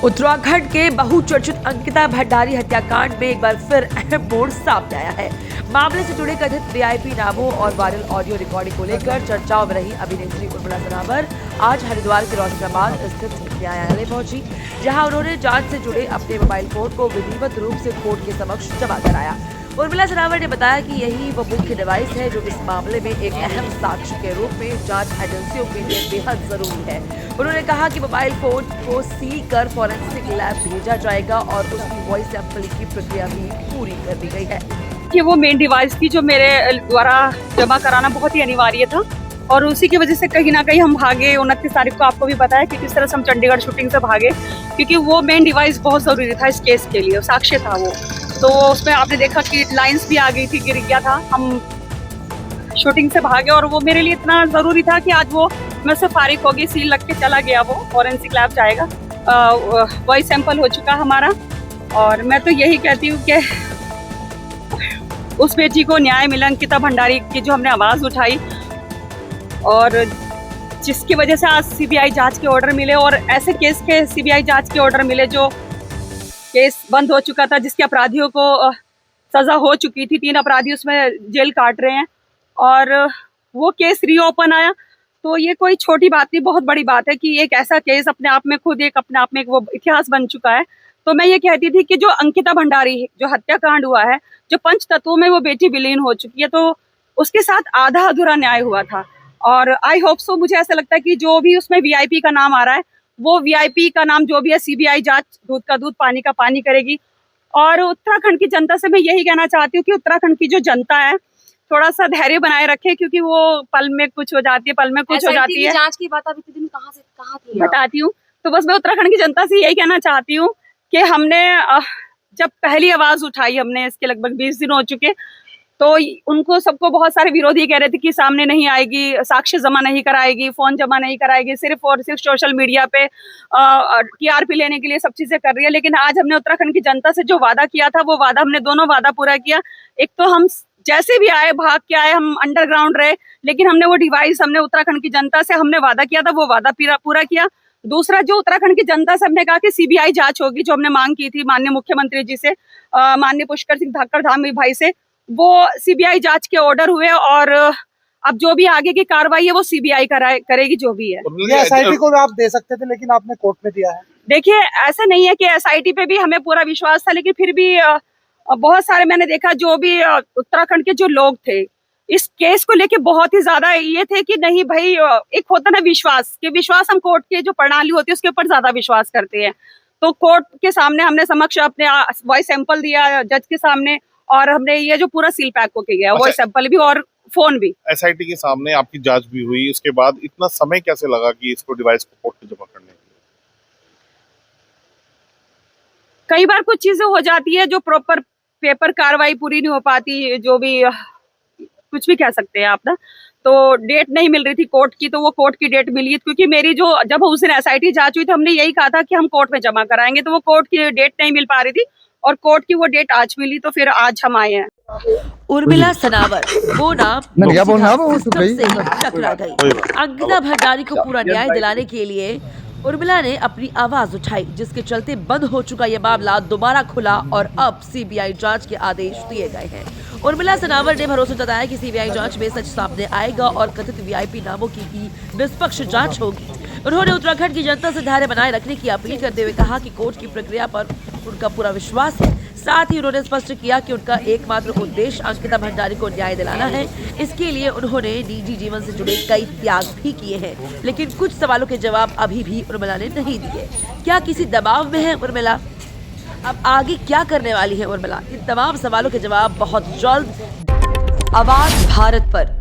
उत्तराखंड के बहुचर्चित अंकिता भंडारी हत्याकांड में एक बार फिर अहम मोड़ सामने आया है। मामले से जुड़े कथित वीआईपी नामों और वायरल ऑडियो रिकॉर्डिंग को लेकर चर्चाओं में रही अभिनेत्री उर्मिला सनावर आज हरिद्वार के रोशनाबाद स्थित न्यायालय पहुंची, जहां उन्होंने जांच से जुड़े अपने मोबाइल फोन को विधिवत रूप से कोर्ट के समक्ष जमा कराया। उर्मिला सनावर ने बताया कि यही वो मुख्य डिवाइस है जो इस मामले में एक अहम साक्ष्य के रूप में जांच एजेंसियों के लिए बेहद जरूरी है। उन्होंने कहा कि मोबाइल फोन को सील कर फॉरेंसिक लैब भेजा जाएगा और उसकी वॉइस सैंपलिंग की प्रक्रिया भी पूरी कर दी गई है। कि वो मेन डिवाइस थी जो मेरे द्वारा जमा कराना बहुत ही अनिवार्य था और उसी की वजह से कहीं ना कहीं हम भागे। 29 तारीख को आपको भी पता है कि किस तरह से हम चंडीगढ़ शूटिंग से भागे, क्योंकि वो मेन डिवाइस बहुत जरूरी था इस केस के लिए, साक्ष्य था वो। तो उसमें आपने देखा कि लाइंस भी आ गई थी, गिर गया था, हम शूटिंग से भागे और वो मेरे लिए इतना जरूरी था कि आज वो मैं से फारिग होगी, सील लग के चला गया, वो फॉरेंसिक लैब जाएगा, वॉइस सैंपल हो चुका हमारा। और मैं तो यही कहती हूँ कि उस बेटी को न्याय मिला, अंकिता भंडारी की जो हमने आवाज़ उठाई और जिसकी वजह से आज सीबीआई जांच के ऑर्डर मिले और ऐसे केस के सीबीआई जांच के ऑर्डर मिले जो केस बंद हो चुका था, जिसके अपराधियों को सजा हो चुकी थी। 3 अपराधी उसमें जेल काट रहे हैं और वो केस रीओपन आया। तो ये कोई छोटी बात नहीं, बहुत बड़ी बात है कि एक ऐसा केस अपने आप में खुद एक अपने आप में एक वो इतिहास बन चुका है। तो मैं ये कहती थी कि जो अंकिता भंडारी जो हत्याकांड हुआ है, जो 5 तत्वों में वो बेटी विलीन हो चुकी है, तो उसके साथ आधा अधूरा न्याय हुआ था। और आई होप सो, मुझे ऐसा लगता है कि जो भी उसमें वीआईपी का नाम आ रहा है, वो वीआईपी का नाम जो भी है, सीबीआई जांच दूध का दूध पानी का पानी करेगी। और उत्तराखंड की जनता से मैं यही कहना चाहती हूँ कि उत्तराखंड की जो जनता है थोड़ा सा धैर्य बनाए रखे, क्योंकि वो पल में कुछ हो जाती है, पल में कुछ हो जाती है। जांच की बात अभी दिन कहाँ थी बताती हूँ। तो बस मैं उत्तराखंड की जनता से यही कहना चाहती हूँ कि हमने जब पहली आवाज उठाई, हमने इसके लगभग 20 दिन हो चुके, तो उनको सबको बहुत सारे विरोधी कह रहे थे कि सामने नहीं आएगी, साक्ष्य जमा नहीं कराएगी, फोन जमा नहीं कराएगी, सिर्फ और सिर्फ सोशल मीडिया पे टीआरपी लेने के लिए सब चीजें कर रही है। लेकिन आज हमने उत्तराखंड की जनता से जो वादा किया था, वो वादा हमने दोनों वादा पूरा किया। एक तो हम जैसे भी आए, भाग के आए, हम अंडरग्राउंड रहे, लेकिन हमने वो डिवाइस, हमने उत्तराखंड की जनता से हमने वादा किया था, वो वादा पूरा किया। दूसरा, जो उत्तराखंड की जनता से हमने कहा कि सीबीआई जांच होगी, जो हमने मांग की थी माननीय मुख्यमंत्री जी से, माननीय पुष्कर सिंह धाकड़ धामी भाई से, वो सीबीआई जांच के ऑर्डर हुए और अब जो भी आगे की कार्रवाई है वो सीबीआई करेगी, जो भी है। ये एसआईटी को आप दे सकते थे, लेकिन आपने कोर्ट में दिया है। देखिए, ऐसा नहीं है कि एसआईटी पे भी हमें पूरा विश्वास था, लेकिन फिर भी बहुत सारे मैंने देखा जो भी उत्तराखंड के जो लोग थे इस केस को लेके बहुत ही ज्यादा ये थे कि नहीं भाई, एक होता ना विश्वास, कि विश्वास हम कोर्ट के जो प्रणाली होती है उसके ऊपर ज्यादा विश्वास करते हैं। तो कोर्ट के सामने हमने समक्ष अपने वॉइस सैंपल दिया जज के सामने, और हमने ये जो पूरा सील पैक होके गया, वॉइस सैंपल भी और फोन भी। एसआईटी के सामने आपकी जांच भी हुई, उसके बाद इतना समय कैसे लगा कि इसको डिवाइस को कोर्ट में जमा करने के लिए? कई बार कुछ चीजें हो जाती है जो प्रॉपर पेपर कार्रवाई पूरी नहीं हो पाती, जो भी कुछ भी कह सकते हैं आप ना। तो डेट नहीं मिल रही थी कोर्ट की, तो वो कोर्ट की डेट मिली, क्योंकि मेरी जो जब उस दिन एसआईटी जांच हुई तो हमने यही कहा था कि हम कोर्ट में जमा कराएंगे, तो वो कोर्ट की डेट नहीं मिल पा रही थी और कोर्ट की वो डेट आज मिली, तो फिर आज हम आए हैं। उर्मिला सनावर, वो नाम से टकरा गई। अंकिता भंडारी को पूरा न्याय दिलाने के लिए उर्मिला ने अपनी आवाज उठाई, जिसके चलते बंद हो चुका ये मामला दोबारा खुला और अब सीबीआई जांच के आदेश दिए गए हैं। उर्मिला सनावर ने भरोसा जताया कि सीबीआई जांच में सच सामने आएगा और कथित वीआईपी नामों की भी निष्पक्ष जांच होगी। उन्होंने उत्तराखंड की जनता से धैर्य बनाए रखने की अपील करते हुए कहा कि कोर्ट की प्रक्रिया पर उनका पूरा विश्वास है। साथ ही उन्होंने स्पष्ट किया कि उनका एकमात्र उद्देश्य अंकिता भंडारी को न्याय दिलाना है। इसके लिए उन्होंने निजी जीवन से जुड़े कई त्याग भी किए हैं, लेकिन कुछ सवालों के जवाब अभी भी उर्मिला ने नहीं दिए। क्या किसी दबाव में है उर्मिला? अब आगे क्या करने वाली है उर्मिला? इन तमाम सवालों के जवाब बहुत जल्द आवाज भारत पर।